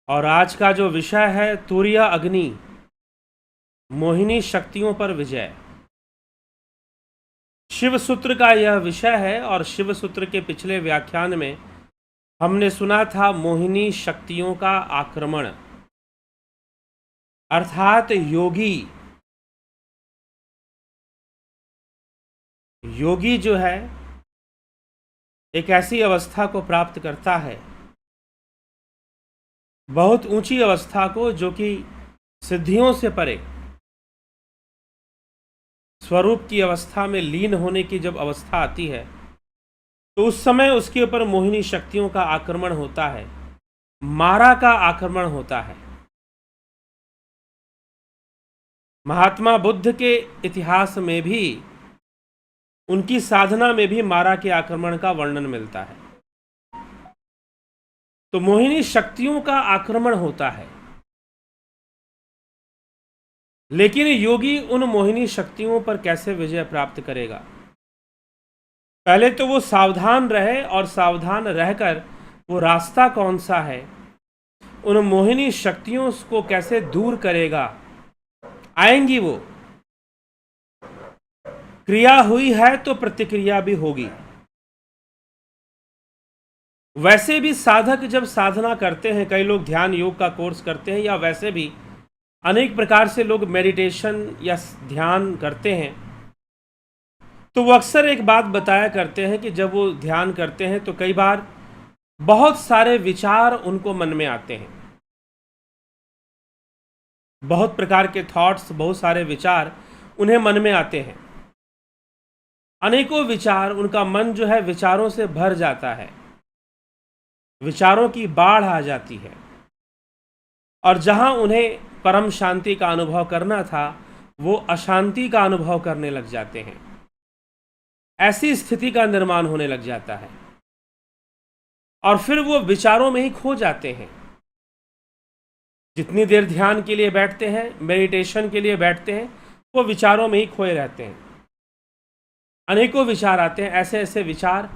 और आज का जो विषय है तूर्य अग्नि, मोहिनी शक्तियों पर विजय। शिव सूत्र का यह विषय है और शिव सूत्र के पिछले व्याख्यान में हमने सुना था मोहिनी शक्तियों का आक्रमण, अर्थात योगी जो है एक ऐसी अवस्था को प्राप्त करता है, बहुत ऊंची अवस्था को, जो कि सिद्धियों से परे स्वरूप की अवस्था में लीन होने की जब अवस्था आती है तो उस समय उसके ऊपर मोहिनी शक्तियों का आक्रमण होता है, मारा का आक्रमण होता है। महात्मा बुद्ध के इतिहास में भी, उनकी साधना में भी मारा के आक्रमण का वर्णन मिलता है। तो मोहिनी शक्तियों का आक्रमण होता है, लेकिन योगी उन मोहिनी शक्तियों पर कैसे विजय प्राप्त करेगा? पहले तो वो सावधान रहे, और सावधान रहकर वो रास्ता कौन सा है, उन मोहिनी शक्तियों को कैसे दूर करेगा। आएंगी वो, क्रिया हुई है तो प्रतिक्रिया भी होगी। वैसे भी साधक जब साधना करते हैं, कई लोग ध्यान योग का कोर्स करते हैं, या वैसे भी अनेक प्रकार से लोग मेडिटेशन या ध्यान करते हैं, तो वो अक्सर एक बात बताया करते हैं कि जब वो ध्यान करते हैं तो कई बार बहुत सारे विचार उनको मन में आते हैं, बहुत प्रकार के थॉट्स, बहुत सारे विचार उन्हें मन में आते हैं। अनेकों विचार, उनका मन जो है विचारों से भर जाता है, विचारों की बाढ़ आ जाती है, और जहां उन्हें परम शांति का अनुभव करना था वो अशांति का अनुभव करने लग जाते हैं। ऐसी स्थिति का निर्माण होने लग जाता है, और फिर वो विचारों में ही खो जाते हैं। जितनी देर ध्यान के लिए बैठते हैं, मेडिटेशन के लिए बैठते हैं, वो विचारों में ही खोए रहते हैं। अनेकों विचार आते हैं, ऐसे ऐसे विचार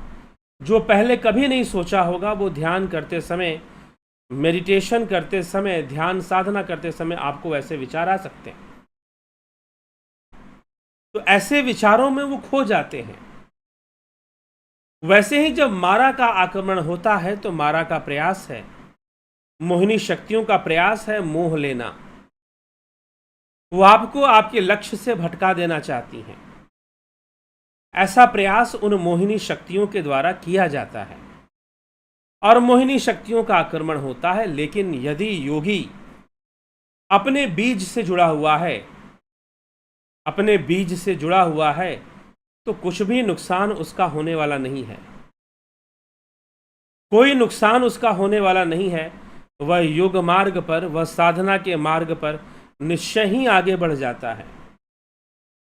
जो पहले कभी नहीं सोचा होगा, वो ध्यान करते समय, मेडिटेशन करते समय, ध्यान साधना करते समय आपको ऐसे विचार आ सकते हैं। तो ऐसे विचारों में वो खो जाते हैं। वैसे ही जब मारा का आक्रमण होता है तो मारा का प्रयास है, मोहिनी शक्तियों का प्रयास है मोह लेना। वो आपको आपके लक्ष्य से भटका देना चाहती हैं। ऐसा प्रयास उन मोहिनी शक्तियों के द्वारा किया जाता है और मोहिनी शक्तियों का आक्रमण होता है। लेकिन यदि योगी अपने बीज से जुड़ा हुआ है, अपने बीज से जुड़ा हुआ है, तो कुछ भी नुकसान उसका होने वाला नहीं है। कोई नुकसान उसका होने वाला नहीं है। वह योग मार्ग पर, वह साधना के मार्ग पर निश्चय ही आगे बढ़ जाता है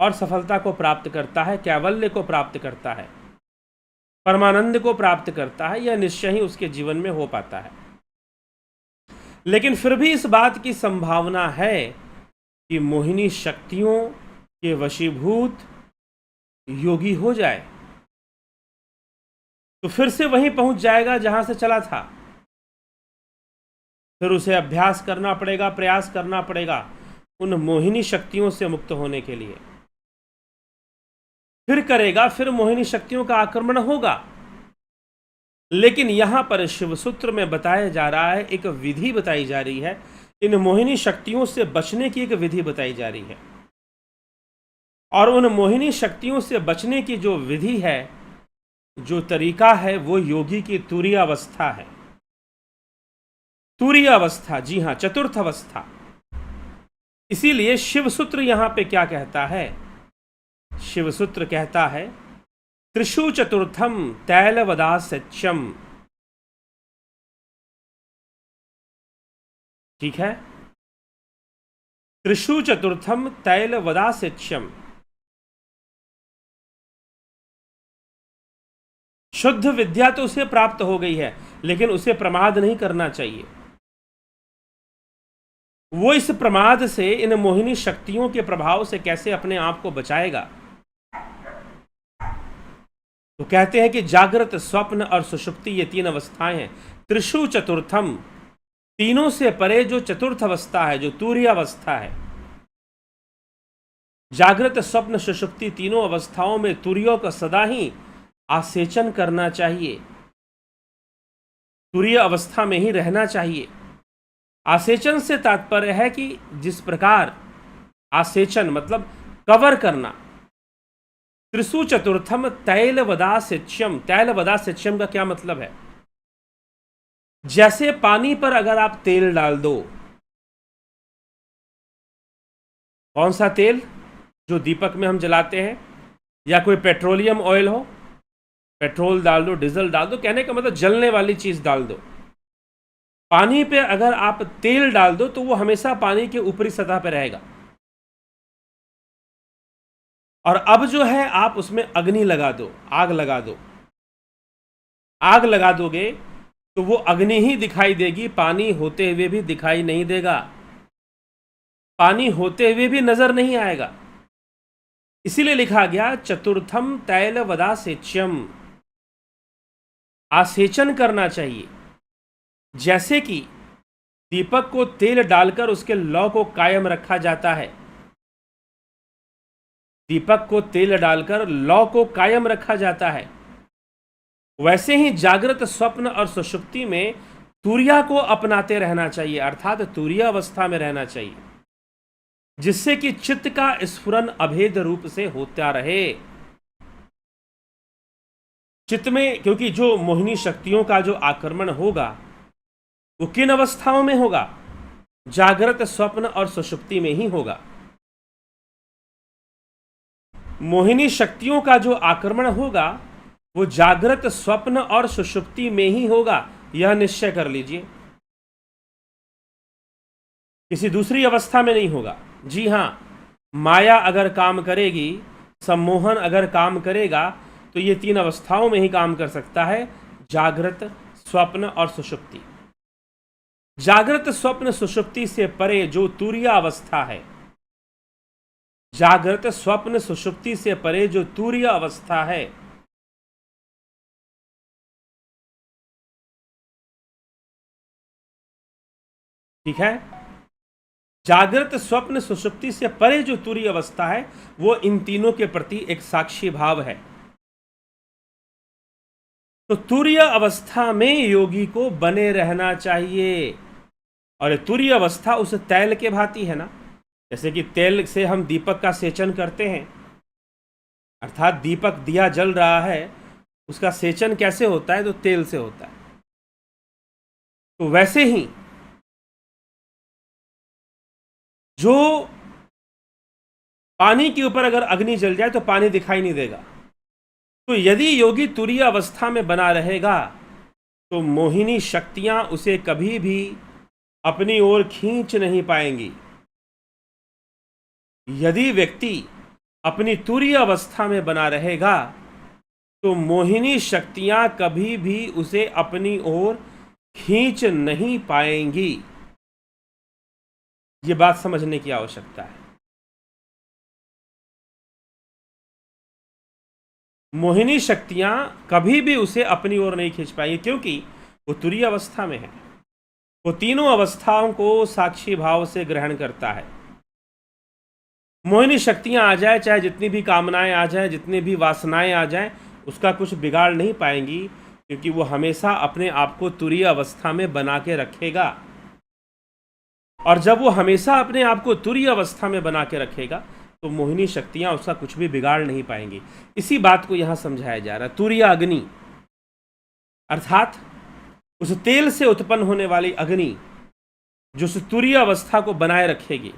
और सफलता को प्राप्त करता है, कैवल्य को प्राप्त करता है, परमानंद को प्राप्त करता है। यह निश्चय ही उसके जीवन में हो पाता है। लेकिन फिर भी इस बात की संभावना है कि मोहिनी शक्तियों के वशीभूत योगी हो जाए तो फिर से वहीं पहुंच जाएगा जहां से चला था। फिर उसे अभ्यास करना पड़ेगा, प्रयास करना पड़ेगा उन मोहिनी शक्तियों से मुक्त होने के लिए। फिर करेगा, फिर मोहिनी शक्तियों का आक्रमण होगा। लेकिन यहां पर शिव सूत्र में बताया जा रहा है, एक विधि बताई जा रही है, इन मोहिनी शक्तियों से बचने की एक विधि बताई जा रही है। और उन मोहिनी शक्तियों से बचने की जो विधि है, जो तरीका है, वो योगी की तुरीय अवस्था है। तुरीय अवस्था, जी हां, चतुर्थ अवस्था। इसीलिए शिव सूत्र यहां पे क्या कहता है? शिव सूत्र कहता है त्रिषु चतुर्थम तैलवदास्यच्यम। ठीक है, त्रिषु चतुर्थम तैलवदास्यच्यम। शुद्ध विद्या तो उसे प्राप्त हो गई है, लेकिन उसे प्रमाद नहीं करना चाहिए। वो इस प्रमाद से, इन मोहिनी शक्तियों के प्रभाव से कैसे अपने आप को बचाएगा? तो कहते हैं कि जागृत, स्वप्न और सुषुप्ति, ये तीन अवस्थाएं हैं। त्रिषु चतुर्थम, तीनों से परे जो चतुर्थ अवस्था है, जो तूर्य अवस्था है, जागृत स्वप्न सुषुप्ति तीनों अवस्थाओं में तुर्यों का सदा ही आसेचन करना चाहिए, तुर्य अवस्था में ही रहना चाहिए। आसेचन से तात्पर्य है कि जिस प्रकार, आसेचन मतलब कवर करना, त्रिसु चतुर्थम तैलवदासेच्यम, तैलवदासेच्यम का क्या मतलब है? जैसे पानी पर अगर आप तेल डाल दो, कौन सा तेल? जो दीपक में हम जलाते हैं, या कोई पेट्रोलियम ऑयल हो, पेट्रोल डाल दो, डीजल डाल दो, कहने का मतलब जलने वाली चीज डाल दो। पानी पे अगर आप तेल डाल दो तो वो हमेशा पानी के ऊपरी सतह पे रहेगा, और अब जो है आप उसमें अग्नि लगा दो, आग लगा दो। आग लगा दोगे तो वो अग्नि ही दिखाई देगी, पानी होते हुए भी दिखाई नहीं देगा, पानी होते हुए भी नजर नहीं आएगा। इसीलिए लिखा गया चतुर्थम तैलवदासेच्यम, आसेचन करना चाहिए। जैसे कि दीपक को तेल डालकर उसके लौ को कायम रखा जाता है, दीपक को तेल डालकर लौ को कायम रखा जाता है, वैसे ही जागृत स्वप्न और सुषुप्ति में तुर्या को अपनाते रहना चाहिए, अर्थात तुर्य अवस्था में रहना चाहिए, जिससे कि चित्त का स्फुरन अभेद रूप से होता रहे। चित्त में, क्योंकि जो मोहिनी शक्तियों का जो आक्रमण होगा वो किन अवस्थाओं में होगा? जागृत स्वप्न और सुषुप्ति में ही होगा। मोहिनी शक्तियों का जो आक्रमण होगा वो जागृत स्वप्न और सुषुप्ति में ही होगा, यह निश्चय कर लीजिए, किसी दूसरी अवस्था में नहीं होगा। जी हां, माया अगर काम करेगी, सम्मोहन अगर काम करेगा, तो ये तीन अवस्थाओं में ही काम कर सकता है, जागृत, स्वप्न और सुषुप्ति। जागृत स्वप्न सुषुप्ति से परे जो तुर्य अवस्था है, जागृत स्वप्न सुषुप्ति से परे जो तुर्य अवस्था है, ठीक है, जागृत स्वप्न सुषुप्ति से परे जो तुर्य अवस्था है वो इन तीनों के प्रति एक साक्षी भाव है। तो तुर्य अवस्था में योगी को बने रहना चाहिए, और तुर्य अवस्था उस तैल के भांति है ना, जैसे कि तेल से हम दीपक का सेचन करते हैं, अर्थात दीपक दिया जल रहा है, उसका सेचन कैसे होता है? तो तेल से होता है। तो वैसे ही जो पानी के ऊपर अगर अग्नि जल जाए तो पानी दिखाई नहीं देगा, तो यदि योगी तुर्य अवस्था में बना रहेगा तो मोहिनी शक्तियां उसे कभी भी अपनी ओर खींच नहीं पाएंगी। यदि व्यक्ति अपनी तुर्य अवस्था में बना रहेगा तो मोहिनी शक्तियां कभी भी उसे अपनी ओर खींच नहीं पाएंगी। ये बात समझने की आवश्यकता है। मोहिनी शक्तियां कभी भी उसे अपनी ओर नहीं खींच पाएंगी, क्योंकि वो तुर्य अवस्था में है, वो तीनों अवस्थाओं को साक्षी भाव से ग्रहण करता है। मोहिनी शक्तियां आ जाए, चाहे जितनी भी कामनाएं आ जाए, जितनी भी वासनाएं आ जाएं, उसका कुछ बिगाड़ नहीं पाएंगी, क्योंकि वो हमेशा अपने आप को तुर्य अवस्था में बना के रखेगा। और जब वो हमेशा अपने आप को तुर्य अवस्था में बना के रखेगा तो मोहिनी शक्तियां उसका कुछ भी बिगाड़ नहीं पाएंगी। इसी बात को यहां समझाया जा रहा है। तुर्य अग्नि अर्थात उस तेल से उत्पन्न होने वाली अग्नि जो उस तुर्य अवस्था को बनाए रखेगी।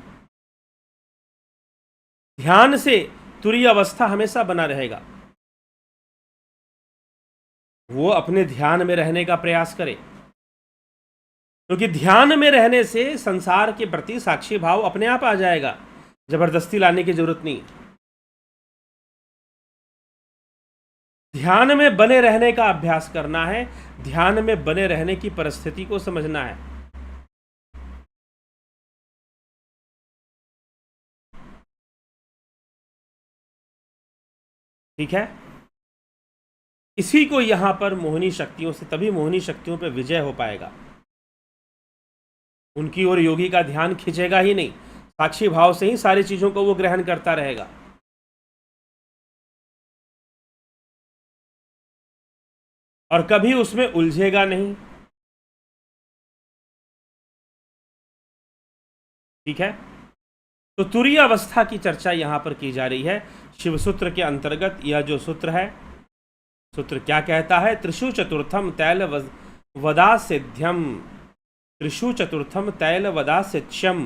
ध्यान से तुर्य अवस्था हमेशा बना रहेगा। वो अपने ध्यान में रहने का प्रयास करे, क्योंकि ध्यान में रहने से संसार के प्रति साक्षी भाव अपने आप आ जाएगा, जबरदस्ती लाने की जरूरत नहीं। ध्यान में बने रहने का अभ्यास करना है, ध्यान में बने रहने की परिस्थिति को समझना है। ठीक है, इसी को यहां पर मोहिनी शक्तियों से, तभी मोहिनी शक्तियों पर विजय हो पाएगा। उनकी ओर योगी का ध्यान खिंचेगा ही नहीं, साक्षी भाव से ही सारी चीजों को वो ग्रहण करता रहेगा। और कभी उसमें उलझेगा नहीं। ठीक है, तो तुरीय अवस्था की चर्चा यहां पर की जा रही है शिव सूत्र के अंतर्गत। यह जो सूत्र है, सूत्र क्या कहता है? त्रिषु चतुर्थम तैल वदा सिद्ध्यम, त्रिषु चतुर्थम तैल वदा सिच्यम,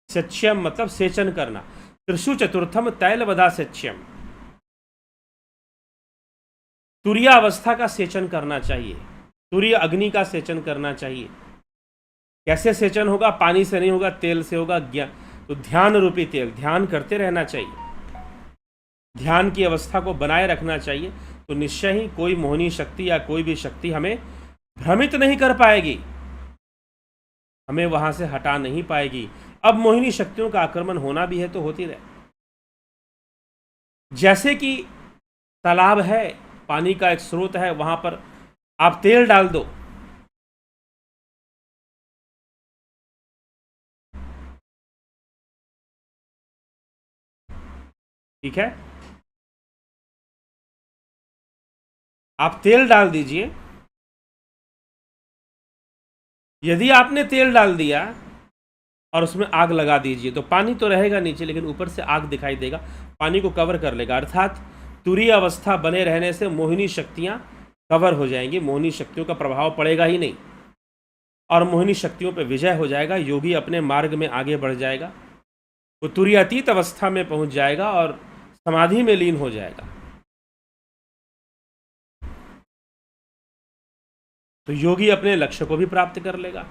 सिच्यम मतलब सेचन करना। त्रिषु चतुर्थम तैल वदा सिच्यम, तुरीय अवस्था का सेचन करना चाहिए, तुरीय अग्नि का सेचन करना चाहिए। कैसे सेचन होगा? पानी से नहीं होगा, तेल से होगा। तो ध्यान रूपी तेल, ध्यान करते रहना चाहिए, ध्यान की अवस्था को बनाए रखना चाहिए। तो निश्चय ही कोई मोहिनी शक्ति या कोई भी शक्ति हमें भ्रमित नहीं कर पाएगी, हमें वहां से हटा नहीं पाएगी। अब मोहिनी शक्तियों का आक्रमण होना भी है तो होती रहे। जैसे कि तालाब है, पानी का एक स्रोत है, वहां पर आप तेल डाल दो, ठीक है, आप तेल डाल दीजिए। यदि आपने तेल डाल दिया और उसमें आग लगा दीजिए तो पानी तो रहेगा नीचे, लेकिन ऊपर से आग दिखाई देगा, पानी को कवर कर लेगा। अर्थात तुरीय अवस्था बने रहने से मोहिनी शक्तियां कवर हो जाएंगी, मोहिनी शक्तियों का प्रभाव पड़ेगा ही नहीं और मोहिनी शक्तियों पर विजय हो जाएगा। योगी अपने मार्ग में आगे बढ़ जाएगा, वो तुरीयातीत अवस्था में पहुंच जाएगा और समाधि में लीन हो जाएगा। तो योगी अपने लक्ष्य को भी प्राप्त कर लेगा।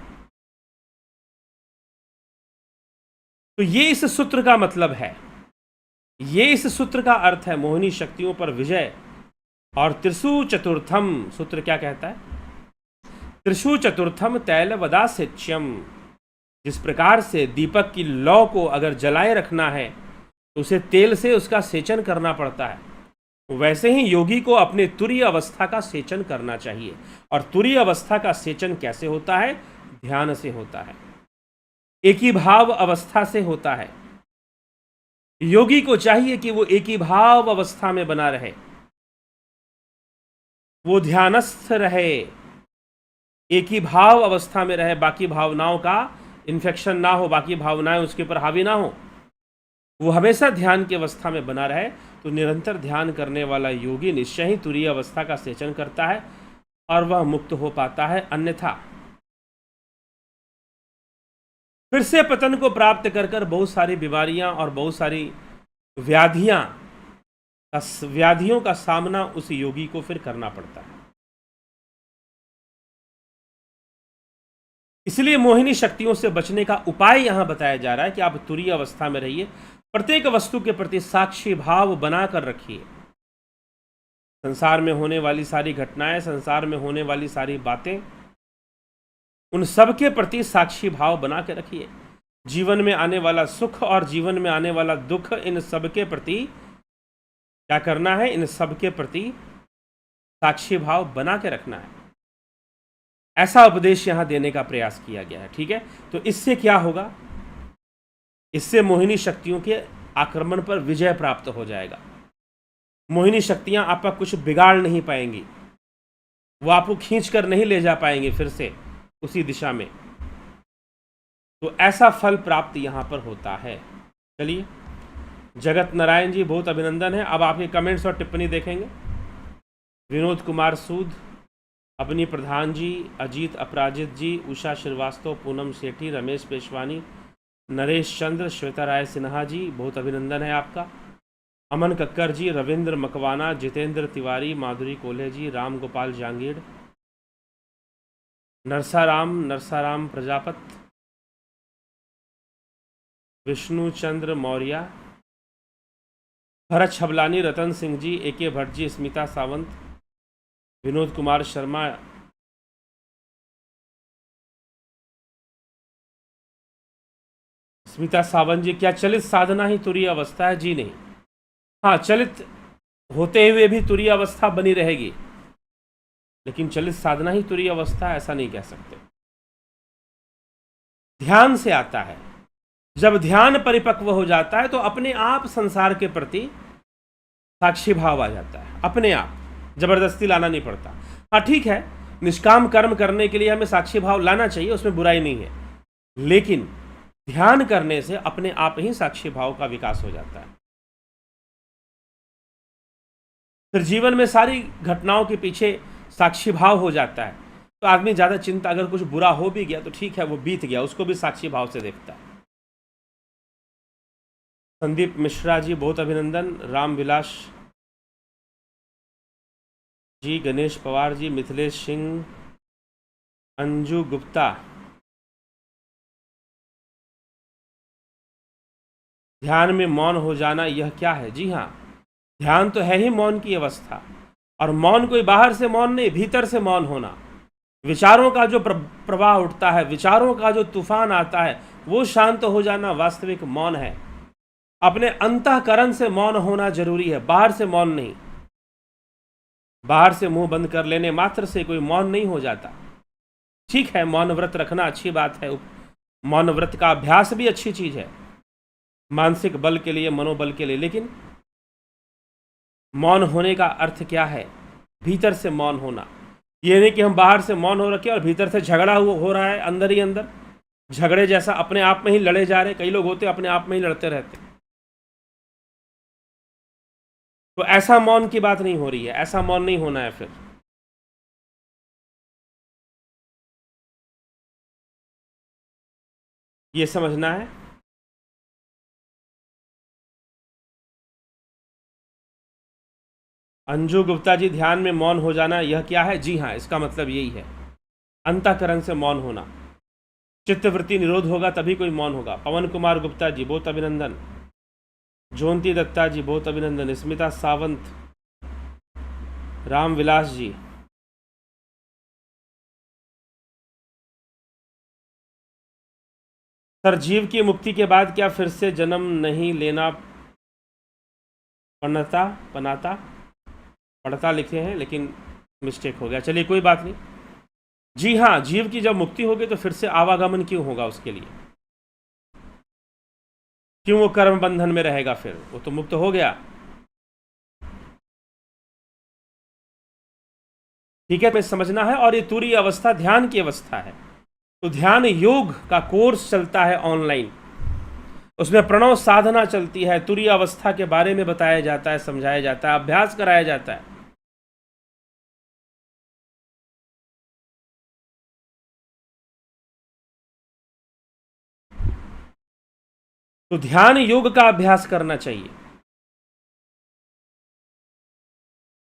तो ये इस सूत्र का मतलब है, ये इस सूत्र का अर्थ है, मोहिनी शक्तियों पर विजय। और त्रिषु चतुर्थम सूत्र क्या कहता है? त्रिषु चतुर्थम तैल वदा सिच्यम, जिस प्रकार से दीपक की लौ को अगर जलाए रखना है तो उसे तेल से उसका सेचन करना पड़ता है, वैसे ही योगी को अपने तुरीय अवस्था का सेचन करना चाहिए। और तुरीय अवस्था का सेचन कैसे होता है? ध्यान से होता है, एक ही भाव अवस्था से होता है। योगी को चाहिए कि वो एक ही भाव अवस्था में बना रहे, वो ध्यानस्थ रहे, एक ही भाव अवस्था में रहे, बाकी भावनाओं का इन्फेक्शन ना हो, बाकी भावनाएं उसके ऊपर हावी ना हो, वो हमेशा ध्यान की अवस्था में बना रहे। तो निरंतर ध्यान करने वाला योगी निश्चय ही तुरीय अवस्था का सेचन करता है और वह मुक्त हो पाता है। अन्यथा फिर से पतन को प्राप्त कर कर बहुत सारी बीमारियां और बहुत सारी व्याधियों का सामना उस योगी को फिर करना पड़ता है। इसलिए मोहिनी शक्तियों से बचने का उपाय यहां बताया जा रहा है कि आप तुरीय अवस्था में रहिए, प्रत्येक वस्तु के प्रति साक्षी भाव बनाकर रखिए। संसार में होने वाली सारी घटनाएं, संसार में होने वाली सारी बातें, उन सब के प्रति साक्षी भाव बना के रखिए। जीवन में आने वाला सुख और जीवन में आने वाला दुख, इन सब के प्रति क्या करना है? इन सब के प्रति साक्षी भाव बना के रखना है। ऐसा उपदेश यहां देने का प्रयास किया गया है। ठीक है, तो इससे क्या होगा? इससे मोहिनी शक्तियों के आक्रमण पर विजय प्राप्त हो जाएगा। मोहिनी शक्तियां आपका कुछ बिगाड़ नहीं पाएंगी, वो आपको खींच कर नहीं ले जा पाएंगे फिर से उसी दिशा में। तो ऐसा फल प्राप्त यहां पर होता है। चलिए, जगत नारायण जी बहुत अभिनंदन है। अब आपके कमेंट्स और टिप्पणी देखेंगे। विनोद कुमार सूद, अपनी प्रधान जी, अजीत अपराजित जी, उषा श्रीवास्तव, पूनम सेठी, रमेश पेशवानी, नरेश चंद्र, श्वेता राय सिन्हा जी, बहुत अभिनंदन है आपका। अमन कक्कर जी, रविंद्र मकवाना, जितेंद्र तिवारी, माधुरी कोल्हे जी, राम गोपाल जांगीड़, नरसाराम प्रजापत, विष्णु चंद्र मौर्य, भरत छबलानी, रतन सिंह जी, AK भट्ट जी, स्मिता सावंत, विनोद कुमार शर्मा, स्मिता सावंत जी, क्या चलित साधना ही तुरीय अवस्था है? जी नहीं, हाँ, चलित होते हुए भी तुरीय अवस्था बनी रहेगी, लेकिन चलित साधना ही तुरीय अवस्था ऐसा नहीं कह सकते। ध्यान से आता है। जब ध्यान परिपक्व हो जाता है तो अपने आप संसार के प्रति साक्षी भाव आ जाता है, अपने आप, जबरदस्ती लाना नहीं पड़ता। हाँ ठीक है, निष्काम कर्म करने के लिए हमें साक्षी भाव लाना चाहिए, उसमें बुराई नहीं है, लेकिन ध्यान करने से अपने आप ही साक्षी भाव का विकास हो जाता है। फिर जीवन में सारी घटनाओं के पीछे साक्षी भाव हो जाता है, तो आदमी ज़्यादा चिंता, अगर कुछ बुरा हो भी गया तो ठीक है, वो बीत गया, उसको भी साक्षी भाव से देखता है। संदीप मिश्रा जी बहुत अभिनंदन, रामविलास जी, गणेश पवार जी, मिथिलेश सिंह, अंजू गुप्ता, ध्यान में मौन हो जाना यह क्या है? जी हाँ, ध्यान तो है ही मौन की अवस्था, और मौन कोई बाहर से मौन नहीं, भीतर से मौन होना। विचारों का जो प्रवाह उठता है, विचारों का जो तूफान आता है, वो शांत हो जाना वास्तविक मौन है। अपने अंतःकरण से मौन होना जरूरी है, बाहर से मौन नहीं। बाहर से मुंह बंद कर लेने मात्र से कोई मौन नहीं हो जाता। ठीक है, मौन व्रत रखना अच्छी बात है, मौन व्रत का अभ्यास भी अच्छी चीज है, मानसिक बल के लिए, मनोबल के लिए, लेकिन मौन होने का अर्थ क्या है? भीतर से मौन होना। ये नहीं कि हम बाहर से मौन हो रखे और भीतर से झगड़ा हो रहा है, अंदर ही अंदर झगड़े जैसा अपने आप में ही लड़े जा रहे। कई लोग होते अपने आप में ही लड़ते रहते, तो ऐसा मौन की बात नहीं हो रही है, ऐसा मौन नहीं होना है। फिर ये समझना है। अंजू गुप्ता जी, ध्यान में मौन हो जाना यह क्या है? जी हाँ, इसका मतलब यही है, अंतःकरण से मौन होना। चित्तवृत्ति निरोध होगा तभी कोई मौन होगा। पवन कुमार गुप्ता जी बहुत अभिनंदन, जोंती दत्ता जी बहुत अभिनंदन, स्मिता सावंत, रामविलास जी, सर जीव की मुक्ति के बाद क्या फिर से जन्म नहीं लेना पड़ता लिखे हैं, लेकिन मिस्टेक हो गया, चलिए कोई बात नहीं। जी हाँ, जीव की जब मुक्ति होगी तो फिर से आवागमन क्यों होगा? उसके लिए क्यों वो कर्म बंधन में रहेगा? फिर वो तो मुक्त हो गया। ठीक है, हमें समझना है। और ये तुरीय अवस्था ध्यान की अवस्था है, तो ध्यान योग का कोर्स चलता है ऑनलाइन, उसमें प्रणव साधना चलती है, तुरीय अवस्था के बारे में बताया जाता है, समझाया जाता है, अभ्यास कराया जाता है। तो ध्यान योग का अभ्यास करना चाहिए,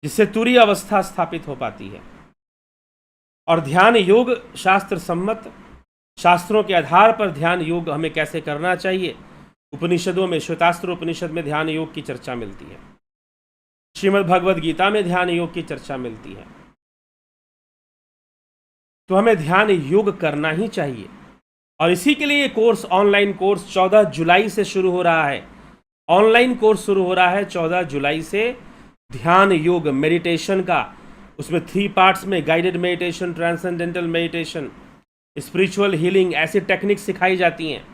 जिससे तुरीय अवस्था स्थापित हो पाती है। और ध्यान योग शास्त्र सम्मत, शास्त्रों के आधार पर ध्यान योग हमें कैसे करना चाहिए, उपनिषदों में, श्वेतास्त्र उपनिषद में ध्यान योग की चर्चा मिलती है, श्रीमद् भगवद गीता में ध्यान योग की चर्चा मिलती है। तो हमें ध्यान योग करना ही चाहिए, और इसी के लिए कोर्स, ऑनलाइन कोर्स 14 जुलाई से शुरू हो रहा है। ऑनलाइन कोर्स शुरू हो रहा है 14 जुलाई से, ध्यान योग मेडिटेशन का। उसमें 3 पार्ट्स में guided meditation, transcendental meditation, spiritual healing, ऐसी टेक्निक सिखाई जाती हैं।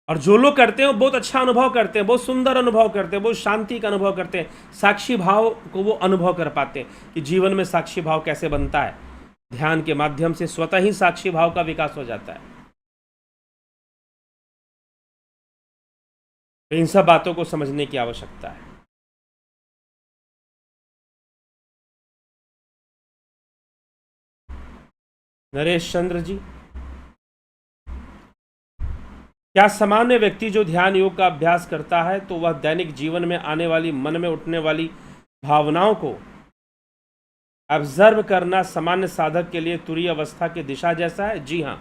और जो लोग करते हैं वो बहुत अच्छा अनुभव करते हैं, बहुत सुंदर अनुभव करते हैं, बहुत शांति का अनुभव करते हैं, साक्षी भाव को वो अनुभव कर पाते हैं कि जीवन में साक्षी भाव कैसे बनता है। ध्यान के माध्यम से स्वतः ही साक्षी भाव का विकास हो जाता है। तो इन सब बातों को समझने की आवश्यकता है। नरेश चंद्र जी, क्या सामान्य व्यक्ति जो ध्यान योग का अभ्यास करता है तो वह दैनिक जीवन में आने वाली, मन में उठने वाली भावनाओं को ऑब्जर्व करना सामान्य साधक के लिए तुरीय अवस्था की दिशा जैसा है? जी हाँ,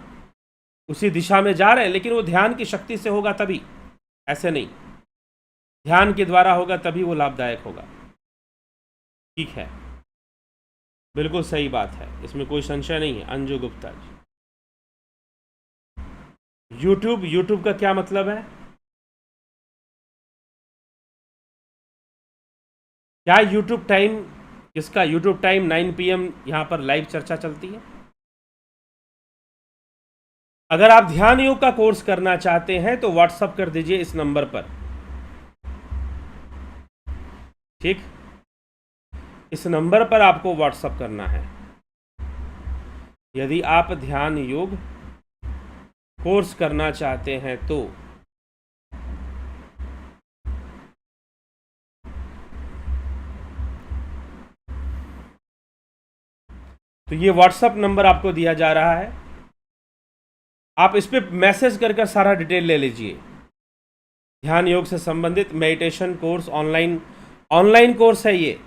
उसी दिशा में जा रहे हैं, लेकिन वो ध्यान की शक्ति से होगा तभी, ऐसे नहीं। ध्यान के द्वारा होगा तभी वो लाभदायक होगा। ठीक है, बिल्कुल सही बात है, इसमें कोई संशय नहीं है। अंजू गुप्ता जी, यूट्यूब का क्या मतलब है? क्या यूट्यूब टाइम, किसका यूट्यूब टाइम 9 PM यहाँ पर लाइव चर्चा चलती है? अगर आप ध्यान योग का कोर्स करना चाहते हैं तो व्हाट्सअप कर दीजिए इस नंबर पर, ठीक। इस नंबर पर आपको व्हाट्सअप करना है यदि आप ध्यान योग कोर्स करना चाहते हैं तो। ये व्हाट्सअप नंबर आपको दिया जा रहा है, आप इस पे मैसेज कर सारा डिटेल ले लीजिए। ध्यान योग से संबंधित मेडिटेशन कोर्स, ऑनलाइन कोर्स है ये।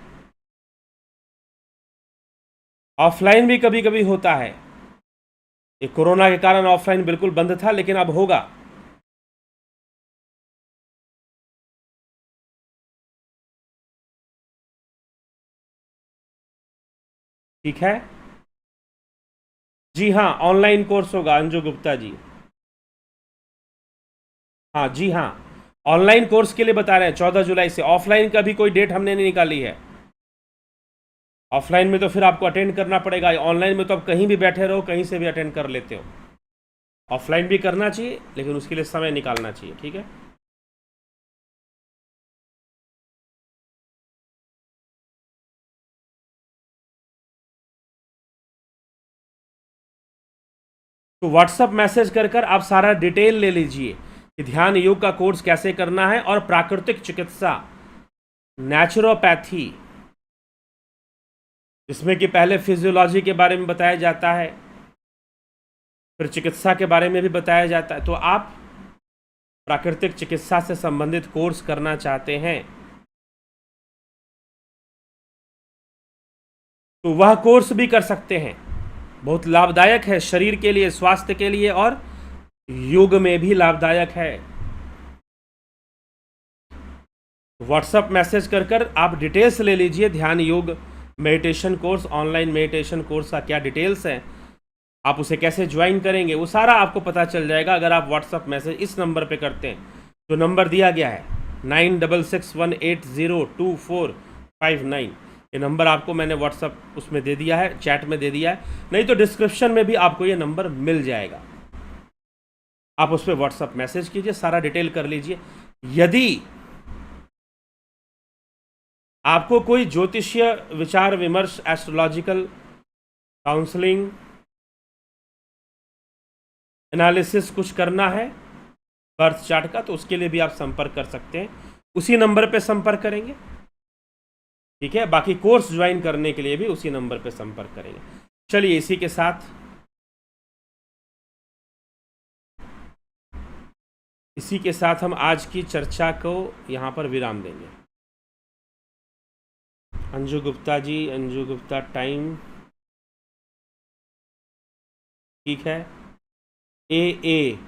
ऑफलाइन भी कभी कभी होता है, ये कोरोना के कारण ऑफलाइन बिल्कुल बंद था, लेकिन अब होगा। ठीक है जी, हाँ ऑनलाइन कोर्स होगा अंजू गुप्ता जी। हाँ जी, हाँ ऑनलाइन कोर्स के लिए बता रहे हैं 14 जुलाई से। ऑफलाइन का भी कोई डेट हमने नहीं निकाली है। ऑफलाइन में तो फिर आपको अटेंड करना पड़ेगा, ऑनलाइन में तो आप कहीं भी बैठे रहो, कहीं से भी अटेंड कर लेते हो। ऑफलाइन भी करना चाहिए लेकिन उसके लिए समय निकालना चाहिए, ठीक है। तो व्हाट्सअप मैसेज कर आप सारा डिटेल ले लीजिए कि ध्यान योग का कोर्स कैसे करना है, और प्राकृतिक चिकित्सा, नेचुरोपैथी, जिसमें कि पहले फिजियोलॉजी के बारे में बताया जाता है, फिर चिकित्सा के बारे में भी बताया जाता है। तो आप प्राकृतिक चिकित्सा से संबंधित कोर्स करना चाहते हैं तो वह कोर्स भी कर सकते हैं। बहुत लाभदायक है शरीर के लिए, स्वास्थ्य के लिए, और योग में भी लाभदायक है। व्हाट्सएप मैसेज कर आप डिटेल्स ले लीजिए। ध्यान योग meditation course, online meditation course का क्या डिटेल्स है, आप उसे कैसे ज्वाइन करेंगे, वो सारा आपको पता चल जाएगा अगर आप व्हाट्सएप मैसेज इस नंबर पे करते हैं। जो नंबर दिया गया है 9661802459, ये नंबर आपको मैंने व्हाट्सएप उसमें दे दिया है, चैट में दे दिया है, नहीं तो डिस्क्रिप्शन में भी आपको ये नंबर मिल जाएगा। आप उस पर व्हाट्सएप मैसेज कीजिए, सारा डिटेल कर लीजिए। यदि आपको कोई ज्योतिषीय विचार विमर्श, एस्ट्रोलॉजिकल काउंसलिंग, एनालिसिस कुछ करना है बर्थ चार्ट का, तो उसके लिए भी आप संपर्क कर सकते हैं, उसी नंबर पे संपर्क करेंगे, ठीक है। बाकी कोर्स ज्वाइन करने के लिए भी उसी नंबर पे संपर्क करेंगे। चलिए इसी के साथ हम आज की चर्चा को यहाँ पर विराम देंगे। अंजू गुप्ता जी, अंजू गुप्ता टाइम, ठीक है। ए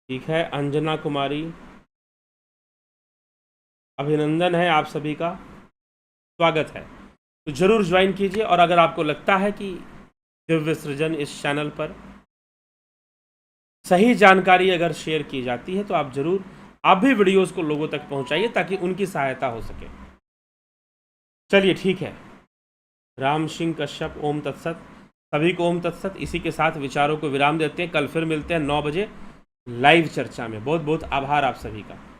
ठीक है। अंजना कुमारी, अभिनंदन है आप सभी का, स्वागत है। तो जरूर ज्वाइन कीजिए, और अगर आपको लगता है कि दिव्य सृजन इस चैनल पर सही जानकारी अगर शेयर की जाती है तो आप भी वीडियोस को लोगों तक पहुंचाइए ताकि उनकी सहायता हो सके। चलिए ठीक है। राम सिंह कश्यप, ओम तत्सत। सभी को ओम तत्सत। इसी के साथ विचारों को विराम देते हैं। कल फिर मिलते हैं 9 बजे लाइव चर्चा में। बहुत बहुत आभार आप सभी का।